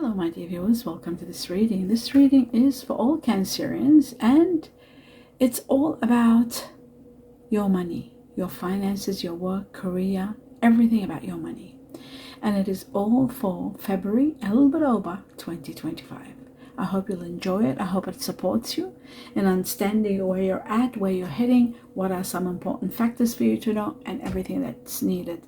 Hello my dear viewers, welcome to this reading. This reading is for all Cancerians and it's all about your money, your finances, your work, career, everything about your money. And it is all for February, a little bit over 2025. I hope you'll enjoy it. I hope it supports you in understanding where you're at, where you're heading, what are some important factors for you to know, and everything that's needed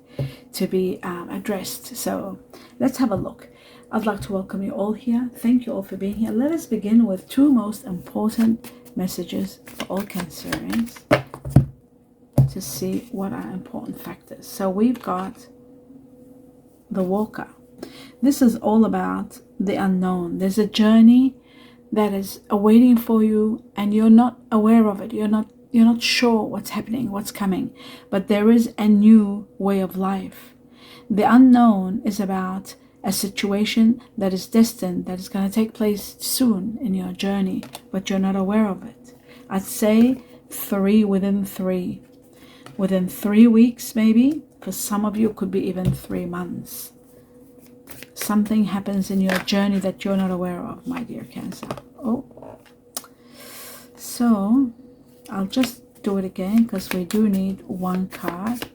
to be addressed. So let's have a look. I'd like to welcome you all here. Thank you all for being here. Let us begin with two most important messages for all Cancerians to see what are important factors. So we've got the Walker. This is all about the unknown. There's a journey that is awaiting for you and you're not aware of it. You're not sure what's happening, what's coming, but there is a new way of life. The unknown is about a situation that is destined, that is going to take place soon in your journey, but you're not aware of it. I'd say within 3 weeks maybe. For some of you, it could be even 3 months. Something happens in your journey that you're not aware of, my dear Cancer. So I'll just do it again because we do need one card.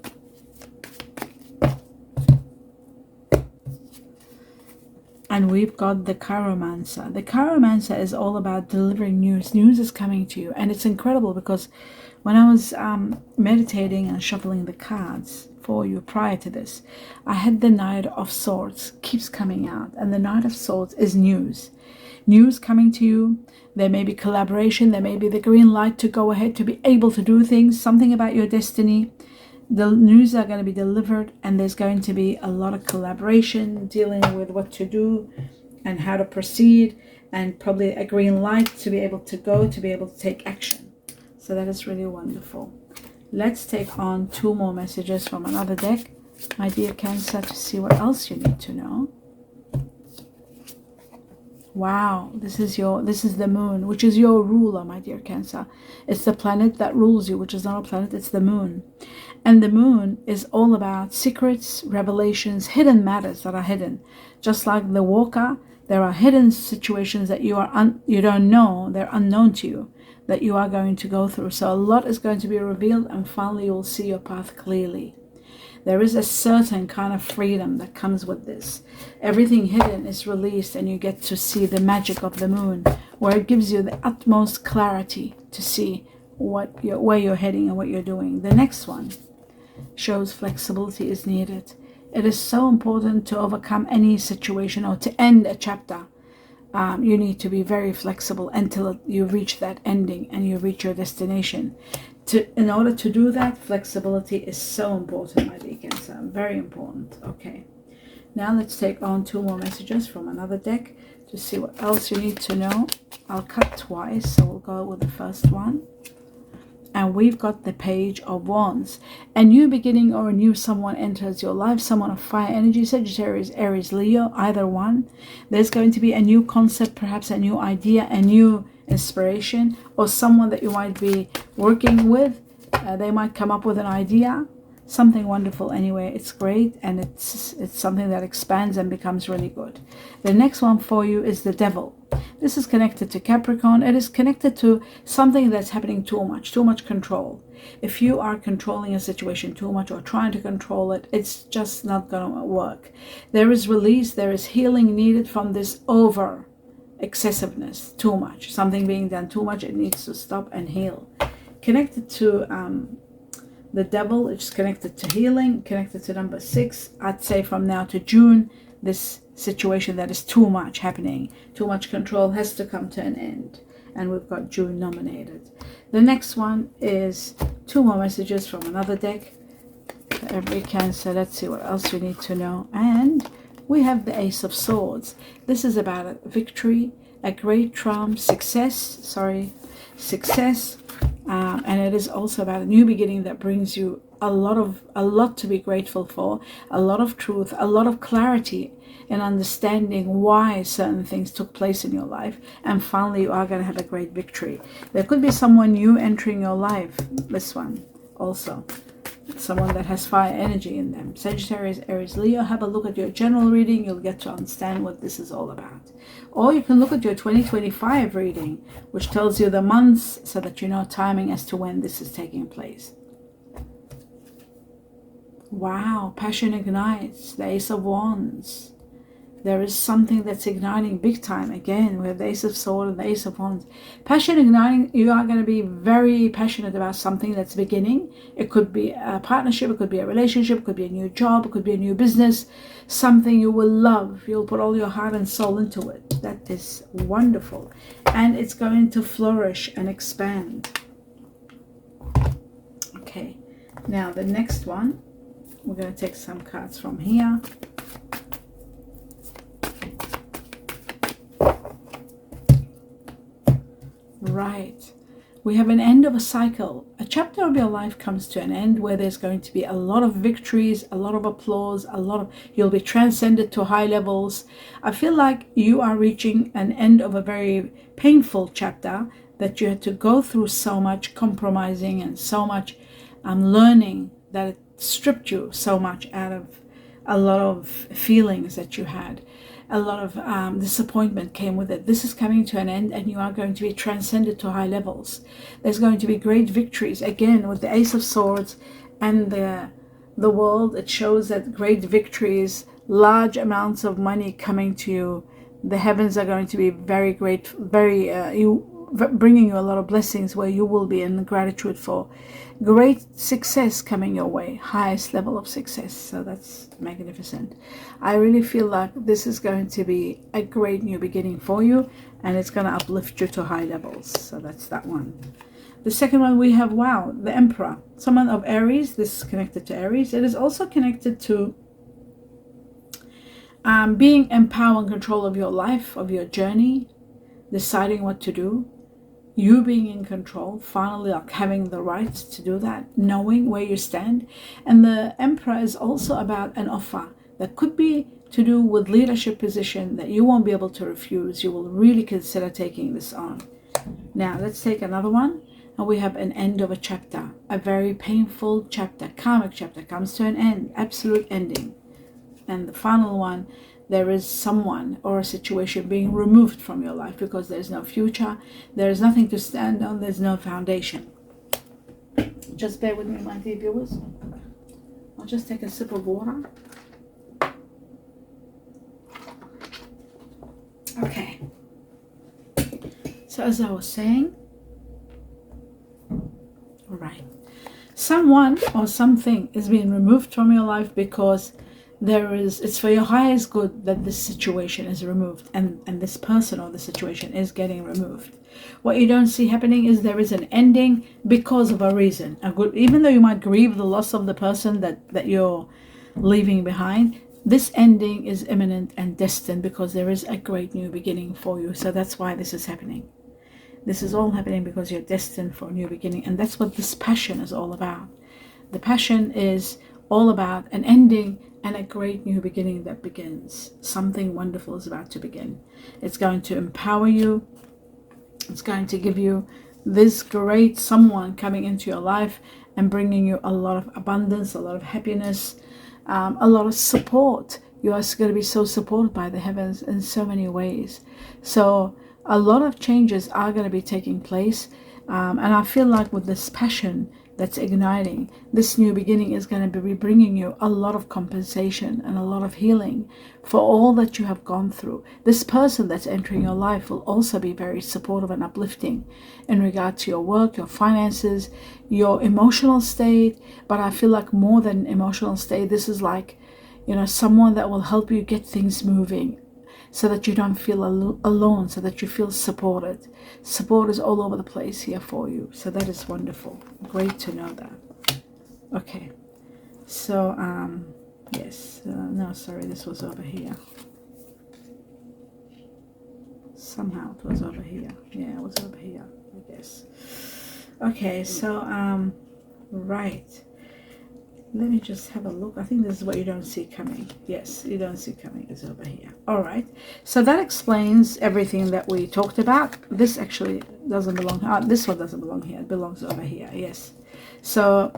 And we've got the Chiromancer. The Chiromancer is all about delivering news. News is coming to you. And it's incredible because when I was meditating and shuffling the cards for you prior to this, I had the Knight of Swords keeps coming out. And the Knight of Swords is news. News coming to you. There may be collaboration. There may be the green light to go ahead, to be able to do things. Something about your destiny. The news are going to be delivered and there's going to be a lot of collaboration dealing with what to do and how to proceed, and probably a green light to be able to go, to be able to take action. So that is really wonderful. Let's take on 2 more messages from another deck, my dear Cancer, to see what else you need to know. Wow, this is the moon, which is your ruler, my dear Cancer. It's the planet that rules you, which is not a planet, it's the moon. And the moon is all about secrets, revelations, hidden matters that are hidden. Just like the Walker, there are hidden situations that you don't know, they're unknown to you, that you are going to go through. So a lot is going to be revealed and finally you'll see your path clearly. There is a certain kind of freedom that comes with this. Everything hidden is released and you get to see the magic of the moon, where it gives you the utmost clarity to see where you're heading and what you're doing. The next one shows flexibility is needed. It is so important to overcome any situation or to end a chapter. You need to be very flexible until you reach that ending and you reach your destination. In order to do that, flexibility is so important, my dear Cancer. Very important. Okay. Now let's take on 2 more messages from another deck to see what else you need to know. I'll cut twice, so we'll go with the first one. And we've got the Page of Wands. A new beginning or a new someone enters your life. Someone of fire energy, Sagittarius, Aries, Leo, either one. There's going to be a new concept, perhaps a new idea, a new inspiration, or someone that you might be working with. They might come up with an idea. Something wonderful anyway. It's great and it's something that expands and becomes really good. The next one for you is the Devil. This is connected to Capricorn. It is connected to something that's happening too much control. If you are controlling a situation too much or trying to control it, it's just not going to work. There is release, there is healing needed from this over excessiveness, too much. Something being done too much, it needs to stop and heal. Connected to the Devil, it's connected to healing, connected to number 6. I'd say from now to June, this situation that is too much happening, too much control, has to come to an end. And we've got June nominated. The next one is 2 more messages from another deck for every Cancer. Let's see what else you need to know. And we have the Ace of Swords. This is about a victory, a great triumph, success, and it is also about a new beginning that brings you a lot to be grateful for, a lot of truth, a lot of clarity in understanding why certain things took place in your life, and finally you are going to have a great victory. There could be someone new entering your life, this one also. someone that has fire energy in them. Sagittarius, Aries, Leo, have a look at your general reading. You'll get to understand what this is all about. Or you can look at your 2025 reading, which tells you the months so that you know timing as to when this is taking place. Wow, passion ignites, the Ace of Wands. There is something that's igniting big time. Again, we have the Ace of Swords and the Ace of Wands. Passion igniting, you are going to be very passionate about something that's beginning. It could be a partnership, it could be a relationship, it could be a new job, it could be a new business, something you will love. You'll put all your heart and soul into it. That is wonderful. And it's going to flourish and expand. Okay, now the next one, we're going to take some cards from here. Right, we have an end of a cycle. A chapter of your life comes to an end where there's going to be a lot of victories, a lot of applause, you'll be transcended to high levels. I feel like you are reaching an end of a very painful chapter, that you had to go through so much compromising and so much learning, that it stripped you so much out of a lot of feelings that you had. A lot of disappointment came with it. This is coming to an end, and you are going to be transcended to high levels. There's going to be great victories. Again, with the Ace of Swords and the World, it shows that great victories, large amounts of money coming to you. The heavens are going to be very great, bringing you a lot of blessings where you will be in gratitude for. Great success coming your way, highest level of success. So that's magnificent. I really feel like this is going to be a great new beginning for you, and it's going to uplift you to high levels. So that's that one. The second one we have, wow, the Emperor, someone of Aries. This is connected to Aries. It is also connected to being in power and control of your life, of your journey, deciding what to do. You being in control, finally like having the right to do that, knowing where you stand. And the Emperor is also about an offer that could be to do with leadership position that you won't be able to refuse. You will really consider taking this on. Now let's take another one, and we have an end of a chapter, a very painful chapter. Karmic chapter comes to an end, absolute ending. And the final one, there is someone or a situation being removed from your life because there's no future, there is nothing to stand on, there's no foundation. Just bear with me, my dear viewers. I'll just take a sip of water. Okay. So as I was saying, all right, someone or something is being removed from your life because it's for your highest good that this situation is removed, and this person or the situation is getting removed. What you don't see happening is there is an ending because of a reason. Even though you might grieve the loss of the person that you're leaving behind, this ending is imminent and destined because there is a great new beginning for you. So that's why this is happening. This is all happening because you're destined for a new beginning, and that's what this passion is all about. The passion is all about an ending and a great new beginning that begins. Something wonderful is about to begin. It's going to empower you. It's going to give you this great someone coming into your life and bringing you a lot of abundance, a lot of happiness, a lot of support. You are going to be so supported by the heavens in so many ways. So a lot of changes are going to be taking place. And I feel like with this passion that's igniting, this new beginning is going to be bringing you a lot of compensation and a lot of healing for all that you have gone through. This person that's entering your life will also be very supportive and uplifting in regard to your work, your finances, your emotional state. But I feel like more than emotional state, this is like, someone that will help you get things moving, so that you don't feel alone, so that you feel supported. Support is all over the place here for you. So that is wonderful. Great to know that. Okay. So, yes. No, sorry, this was over here. Somehow it was over here. Yeah, it was over here, I guess. Okay, so, right. Let me just have a look. I think this is what you don't see coming. Yes, you don't see coming is over here. All right. So that explains everything that we talked about. This actually doesn't belong. This one doesn't belong here. It belongs over here. Yes. So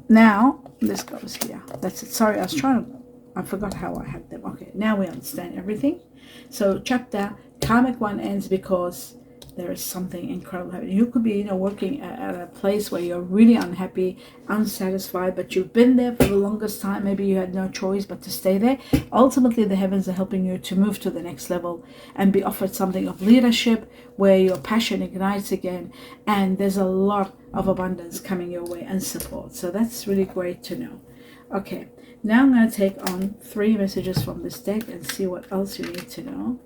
now This goes here. That's it. Sorry, I forgot how I had them. Okay, now we understand everything. So chapter Karmic 1 ends because there is something incredible happening. You could be, working at a place where you're really unhappy, unsatisfied, but you've been there for the longest time. Maybe you had no choice but to stay there. Ultimately, the heavens are helping you to move to the next level and be offered something of leadership where your passion ignites again, and there's a lot of abundance coming your way and support. So that's really great to know. Okay, now I'm going to take on 3 messages from this deck and see what else you need to know.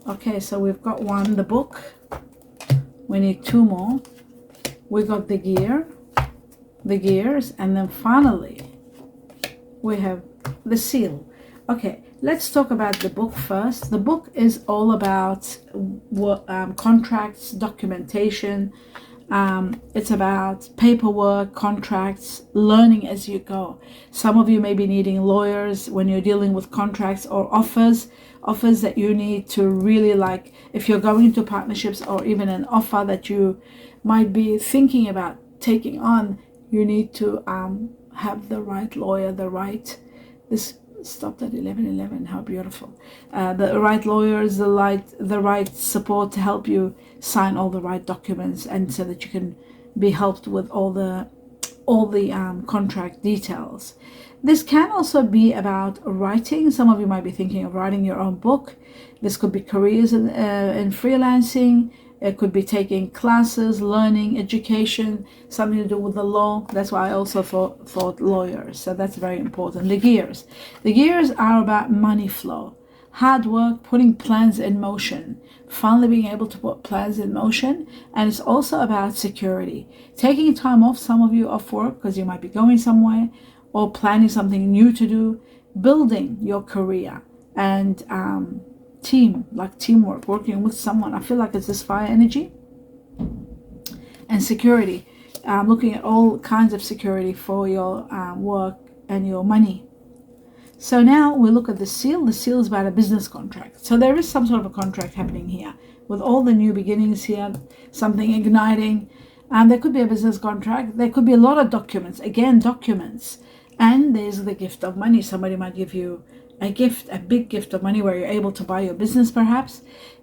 Okay, so we've got 1, the book. We need 2 more. We got the gears, and then finally we have the seal. Okay, let's talk about the book first. The book is all about contracts, documentation. It's about paperwork, contracts, learning as you go. Some of you may be needing lawyers when you're dealing with contracts or offers that you need to really, like, if you're going into partnerships or even an offer that you might be thinking about taking on, you need to have the right lawyer, this stopped at 11:11. How beautiful. The right lawyers, the right support to help you sign all the right documents, and so that you can be helped with all the contract details. This can also be about writing. Some of you might be thinking of writing your own book. This could be careers in freelancing. It could be taking classes, learning, education, something to do with the law. That's why I also thought lawyers. So that's very important. The gears are about money flow, hard work, putting plans in motion, finally being able to put plans in motion. And it's also about security, taking time off, some of you off work because you might be going somewhere, or planning something new to do, building your career, and teamwork, working with someone. I feel like it's this fire energy. And security, looking at all kinds of security for your work and your money. So now we look at the seal. The seal is about a business contract. So there is some sort of a contract happening here with all the new beginnings here, something igniting. There could be a business contract. There could be a lot of documents. Again, documents. And there's the gift of money. Somebody might give you a gift, a big gift of money where you're able to buy your business perhaps.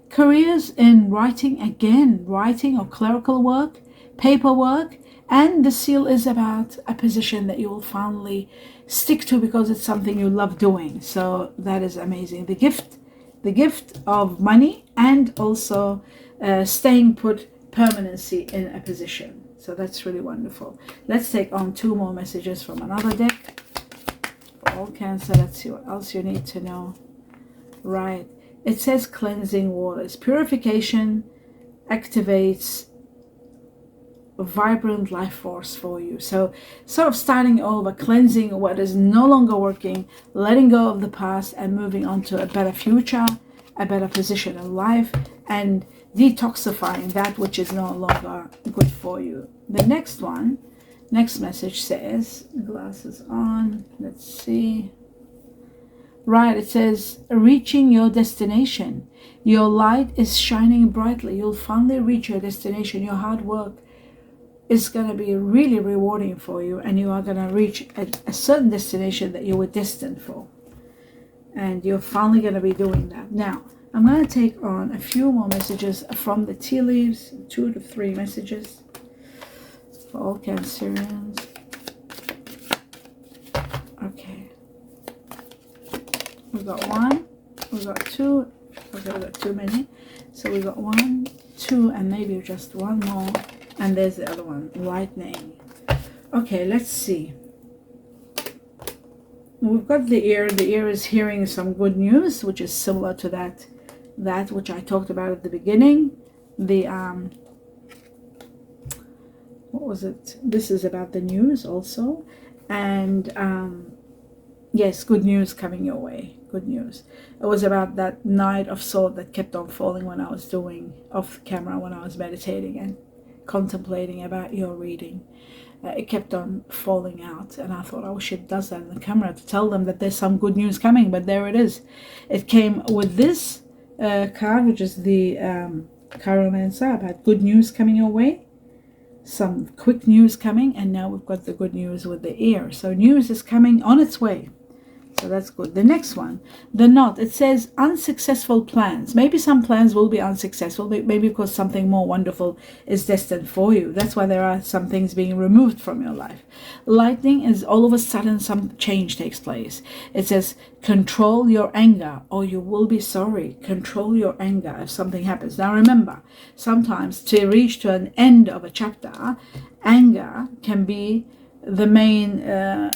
Careers in writing, again, writing or clerical work, paperwork. And the seal is about a position that you will finally stick to because it's something you love doing. So that is amazing. The gift of money, and also staying put, permanency in a position. So that's really wonderful. Let's take on 2 more messages from another deck. For all Cancer, let's see what else you need to know. Right. It says cleansing waters. Purification activates a vibrant life force for you. So sort of starting over, cleansing what is no longer working, letting go of the past and moving on to a better future, a better position in life, and detoxifying that which is no longer good for you. The next message says, glasses on, let's see. Right, it says, reaching your destination. Your light is shining brightly. You'll finally reach your destination. Your hard work is going to be really rewarding for you, and you are going to reach a certain destination that you were destined for. And you're finally going to be doing that. Now, I'm going to take on a few more messages from the tea leaves, 2 to 3 messages for all Cancerians. Okay. We got 1, we got 2, okay, we got too many. So we got 1, 2, and maybe just 1 more. And there's the other one, lightning. Okay, let's see. We've got the ear. The ear is hearing some good news, which is similar to that which I talked about at the beginning. The what was it? This is about the news also. And yes, good news coming your way. Good news. It was about that Knight of Swords that kept on falling when I was doing off camera, when I was meditating and contemplating about your reading. It kept on falling out, and I thought, oh shit, does that in the camera to tell them that there's some good news coming. But there it is. It came with this card, which is the Chiromancer, about good news coming your way. some quick news coming, and now we've got the good news with the ear. So news is coming on its way. So that's good. The next one, the knot, it says unsuccessful plans. Maybe some plans will be unsuccessful, maybe because something more wonderful is destined for you. That's why there are some things being removed from your life. Lightning is all of a sudden some change takes place. It says control your anger or you will be sorry. Control your anger if something happens. Now remember, sometimes to reach to an end of a chapter, anger can be the main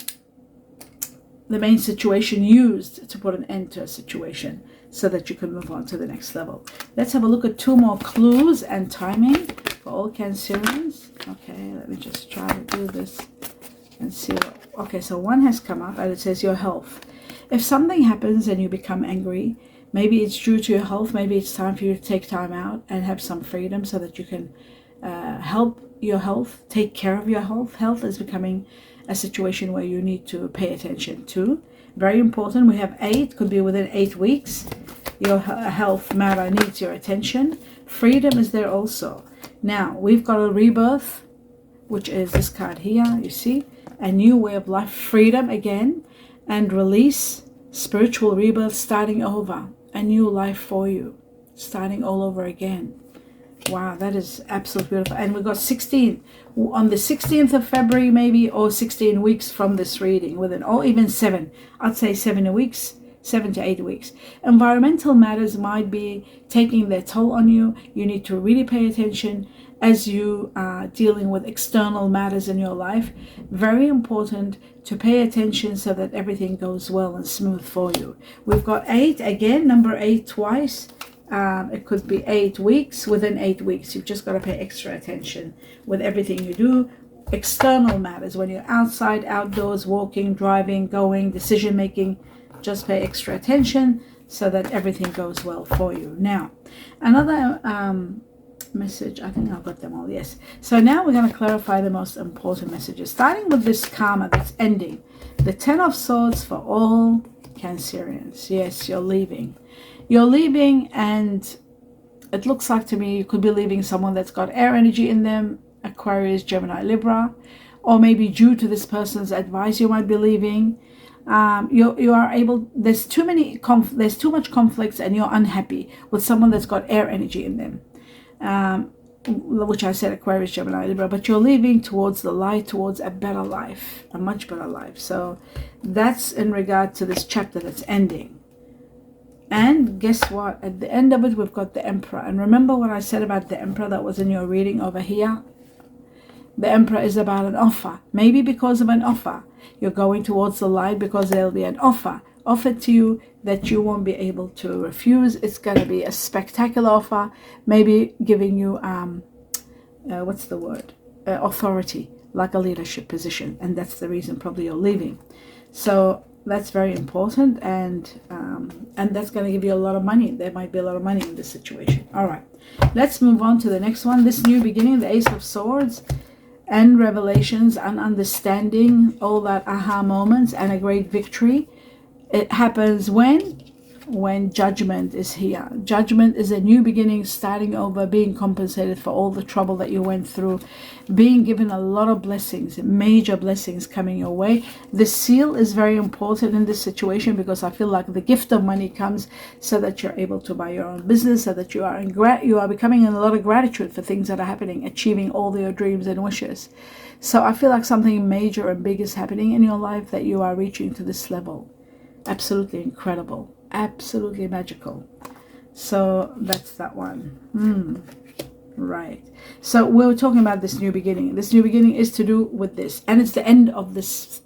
situation used to put an end to a situation so that you can move on to the next level. Let's have a look at 2 more clues and timing for all Cancerians. Okay, let me just try to do this and see what, okay, so 1 has come up and it says your health. If something happens and you become angry, maybe it's due to your health, maybe it's time for you to take time out and have some freedom so that you can help your health, take care of your health. Health is becoming a situation where you need to pay attention to. Very important. We have 8, could be within 8 weeks. Your health matter needs your attention. Freedom is there also. Now, we've got a rebirth, which is this card here, you see. A new way of life, freedom again, and release, spiritual rebirth, starting over. A new life for you, starting all over again. Wow, that is absolutely beautiful. And we've got 16 on the 16th of February, maybe, or 16 weeks from this reading, within, or even 7. I'd say 7 weeks, 7 to 8 weeks. Environmental matters might be taking their toll on you. You need to really pay attention as you are dealing with external matters in your life. Very important to pay attention so that everything goes well and smooth for you. We've got 8 again, number 8 twice. It could be 8 weeks. Within 8 weeks, you've just got to pay extra attention with everything you do. External matters, when you're outside, outdoors, walking, driving, going, decision making, just pay extra attention so that everything goes well for you. Now, another message, I think I've got them all, yes. So now we're going to clarify the most important messages, starting with this karma that's ending. The 10 of Swords for all Cancerians. Yes, you're leaving. You're leaving, and it looks like to me you could be leaving someone that's got air energy in them, Aquarius, Gemini, Libra, or maybe due to this person's advice you might be leaving. You are able, there's too much conflicts and you're unhappy with someone that's got air energy in them, which I said Aquarius, Gemini, Libra, but you're leaving towards the light, towards a better life, a much better life. So that's in regard to this chapter that's ending. And guess what? At the end of it, we've got the Emperor. And remember what I said about the Emperor that was in your reading over here? The Emperor is about an offer. Maybe because of an offer, you're going towards the light because there'll be an offer offered to you that you won't be able to refuse. It's going to be a spectacular offer, maybe giving you, what's the word? Authority, like a leadership position. And that's the reason probably you're leaving. So that's very important, and that's going to give you a lot of money. There might be a lot of money in this situation. All right, let's move on to the next one. This new beginning, the Ace of Swords, and revelations and understanding, all that aha moments and a great victory. It happens when judgment is here. Judgment is a new beginning, starting over, being compensated for all the trouble that you went through, being given a lot of blessings, major blessings coming your way. The seal is very important in this situation because I feel like the gift of money comes so that you're able to buy your own business, so that you are becoming in a lot of gratitude for things that are happening, achieving all your dreams and wishes. So I feel like something major and big is happening in your life, that you are reaching to this level. Absolutely incredible. Absolutely magical. So that's that one. Right. So we were talking about this new beginning. This new beginning is to do with this, and it's the end of this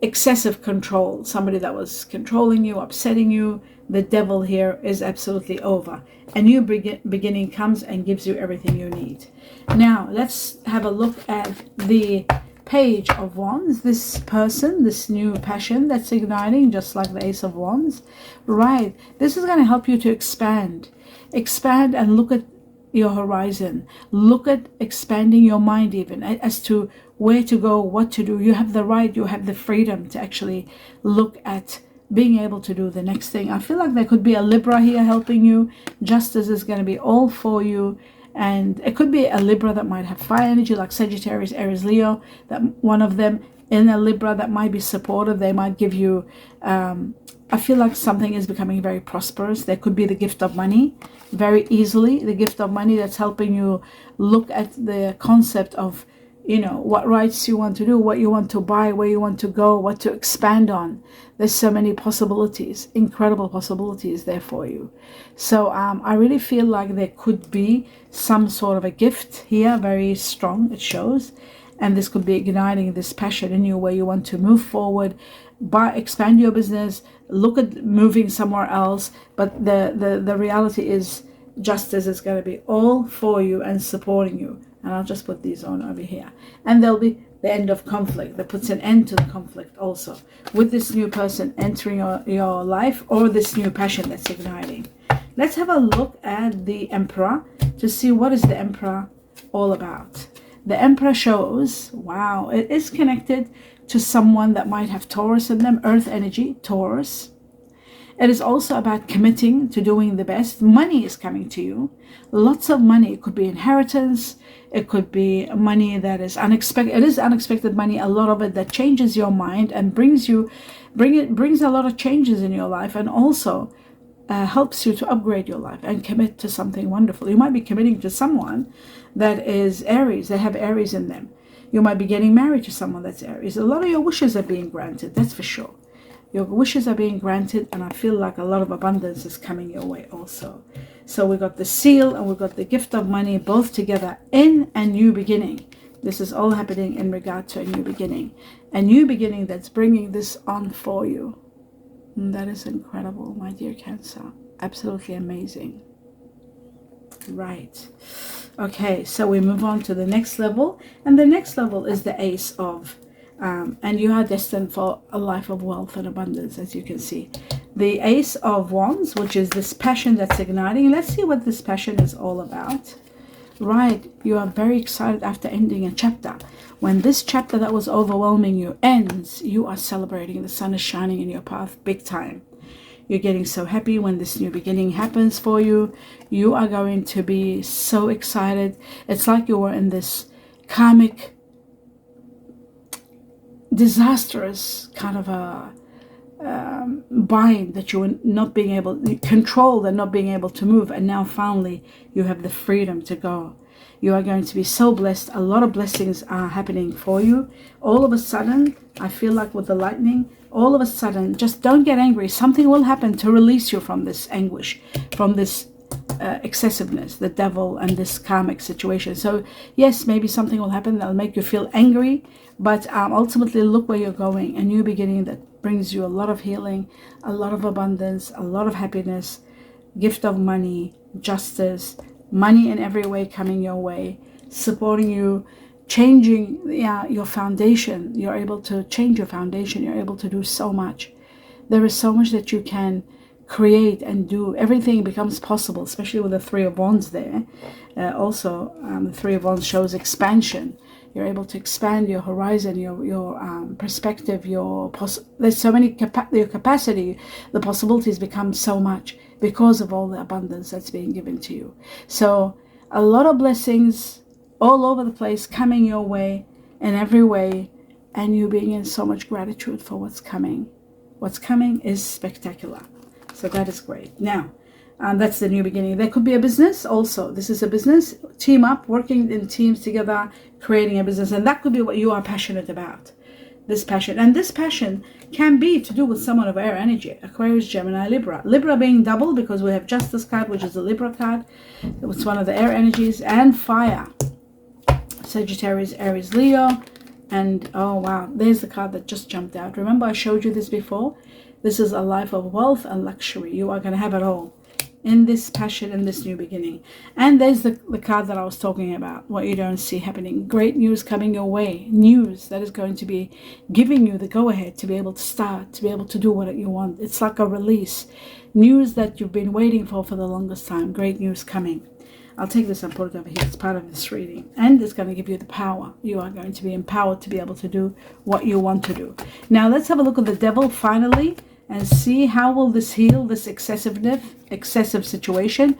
excessive control. Somebody that was controlling you, upsetting you. The devil here is absolutely over. A new beginning comes and gives you everything you need. Now let's have a look at the Page of Wands. This person, this new passion that's igniting, just like the Ace of Wands. Right. This is going to help you to expand and look at your horizon. Look at expanding your mind even as to where to go, what to do. You have the right, you have the freedom to actually look at being able to do the next thing. I feel like there could be a Libra here helping you. Justice is going to be all for you. And it could be a Libra that might have fire energy, like Sagittarius, Aries, Leo, that one of them in a Libra that might be supportive. They might give you, I feel like something is becoming very prosperous. There could be the gift of money very easily, the gift of money that's helping you look at the concept of, you know, what rights you want to do, what you want to buy, where you want to go, what to expand on. There's so many possibilities, incredible possibilities there for you. So I really feel like there could be some sort of a gift here, very strong, it shows. And this could be igniting this passion in you where you want to move forward, expand your business, look at moving somewhere else. But the reality is justice is going to be all for you and supporting you. And I'll just put these on over here. And there'll be the end of conflict that puts an end to the conflict also with this new person entering your life, or this new passion that's igniting. Let's have a look at the Emperor to see what is the Emperor all about. The Emperor shows, wow, it is connected to someone that might have Taurus in them, earth energy, Taurus. It is also about committing to doing the best. Money is coming to you. Lots of money. It could be inheritance. It could be money that is unexpected. It is unexpected money, a lot of it that changes your mind and brings a lot of changes in your life, and also helps you to upgrade your life and commit to something wonderful. You might be committing to someone that is Aries. They have Aries in them. You might be getting married to someone that's Aries. A lot of your wishes are being granted, that's for sure. Your wishes are being granted, and I feel like a lot of abundance is coming your way also. So we got the seal and we got the gift of money both together in a new beginning. This is all happening in regard to a new beginning. A new beginning that's bringing this on for you. And that is incredible, my dear Cancer. Absolutely amazing. Right. Okay, so we move on to the next level. And the next level is the Ace of and you are destined for a life of wealth and abundance, as you can see. The Ace of Wands, which is this passion that's igniting. Let's see what this passion is all about. Right, you are very excited after ending a chapter. When this chapter that was overwhelming you ends, you are celebrating. The sun is shining in your path big time. You're getting so happy when this new beginning happens for you. You are going to be so excited. It's like you were in this karmic disastrous kind of a bind that you were not being able, controlled and not being able to move, and now finally you have the freedom to go. You are going to be so blessed. A lot of blessings are happening for you. All of a sudden, I feel like with the lightning, all of a sudden, just don't get angry. Something will happen to release you from this anguish, from this excessiveness, the devil and this karmic situation. So yes, maybe something will happen that'll make you feel angry, but ultimately look where you're going. A new beginning that brings you a lot of healing, a lot of abundance, a lot of happiness, gift of money, justice, money in every way coming your way, supporting you, changing your foundation. You're able to change your foundation. You're able to do so much. There is so much that you can create and do. Everything becomes possible, especially with the Three of Wands there. Also, the Three of Wands shows expansion. You're able to expand your horizon, your perspective, there's so many your capacity. The possibilities become so much because of all the abundance that's being given to you. So a lot of blessings all over the place coming your way in every way, and you being in so much gratitude for what's coming. What's coming is spectacular. So that is great. Now, that's the new beginning. There could be a business also. This is a business. Team up, working in teams together, creating a business. And that could be what you are passionate about. This passion. And this passion can be to do with someone of air energy. Aquarius, Gemini, Libra. Libra being double because we have Justice card, which is a Libra card. It's one of the air energies. And fire. Sagittarius, Aries, Leo. And oh wow, there's the card that just jumped out. Remember I showed you this before? This is a life of wealth and luxury. You are going to have it all in this passion, in this new beginning. And there's the card that I was talking about, what you don't see happening. Great news coming your way. News that is going to be giving you the go-ahead to be able to start, to be able to do what you want. It's like a release. News that you've been waiting for the longest time. Great news coming. I'll take this and put it over here. It's part of this reading. And it's going to give you the power. You are going to be empowered to be able to do what you want to do. Now let's have a look at the devil finally and see how will this heal this excessive situation.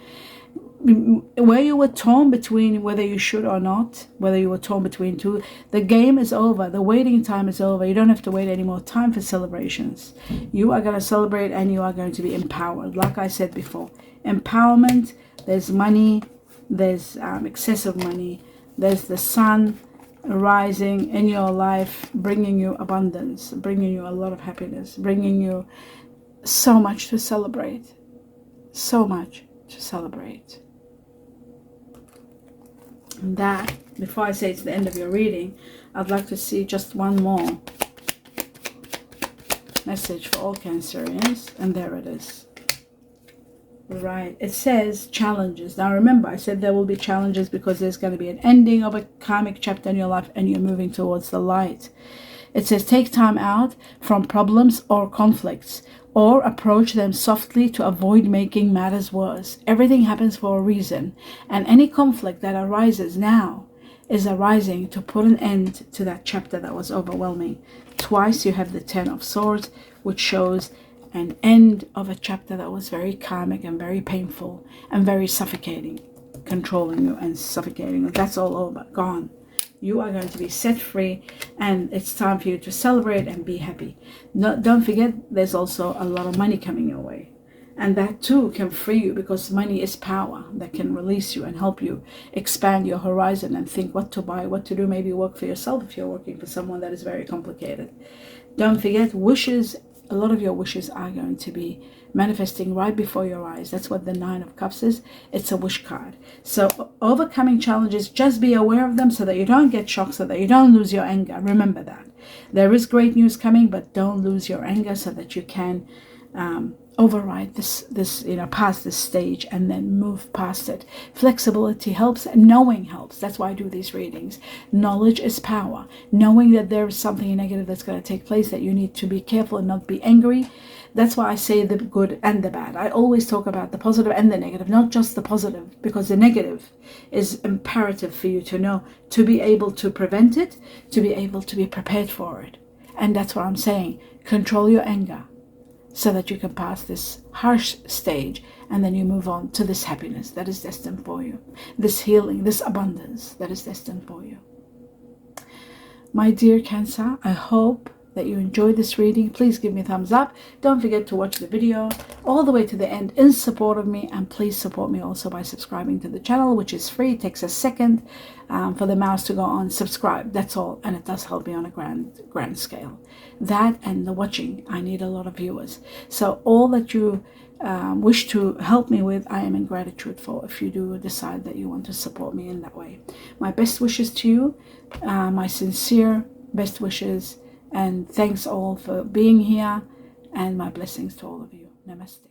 where you were torn between whether you should or not, whether you were torn between two, the game is over. The waiting time is over. You don't have to wait any more time for celebrations. You are going to celebrate, and you are going to be empowered. Like I said before, empowerment. There's money. There's excessive money. There's the sun rising in your life, bringing you abundance, bringing you a lot of happiness, bringing you so much to celebrate. So much to celebrate. And that, before I say it's the end of your reading, I'd like to see just one more message for all Cancerians, and there it is. Right, it says challenges. Now remember, I said there will be challenges because there's going to be an ending of a karmic chapter in your life, and you're moving towards the light. It says take time out from problems or conflicts, or approach them softly to avoid making matters worse. Everything happens for a reason, and any conflict that arises now is arising to put an end to that chapter that was overwhelming. Twice you have the Ten of Swords, which shows an end of a chapter that was very karmic and very painful and very suffocating, controlling you and suffocating you. That's all over, gone. You are going to be set free, and it's time for you to celebrate and be happy. No, don't forget, there's also a lot of money coming your way, and that too can free you, because money is power that can release you and help you expand your horizon and think what to buy, what to do, maybe work for yourself if you're working for someone that is very complicated. Don't forget, wishes. A lot of your wishes are going to be manifesting right before your eyes. That's what the Nine of Cups is. It's a wish card. So overcoming challenges, just be aware of them so that you don't get shocked, so that you don't lose your anger. Remember that. There is great news coming, but don't lose your anger, so that you can override this, past this stage and then move past it. Flexibility helps, knowing helps. That's why I do these readings. Knowledge is power. Knowing that there is something negative that's going to take place, that you need to be careful and not be angry. That's why I say the good and the bad. I always talk about the positive and the negative, not just the positive, because the negative is imperative for you to know, to be able to prevent it, to be able to be prepared for it. And that's what I'm saying. Control your anger, so that you can pass this harsh stage, and then you move on to this happiness that is destined for you, this healing, this abundance that is destined for you. My dear Cancer, I hope that you enjoyed this reading. Please give me a thumbs up. Don't forget to watch the video all the way to the end in support of me, and please support me also by subscribing to the channel, which is free. It takes a second for the mouse to go on subscribe. That's all, and it does help me on a grand scale. That and the watching, I need a lot of viewers. So all that you wish to help me with, I am in gratitude for, if you do decide that you want to support me in that way. My best wishes to you, my sincere best wishes, and thanks all for being here, and my blessings to all of you. Namaste.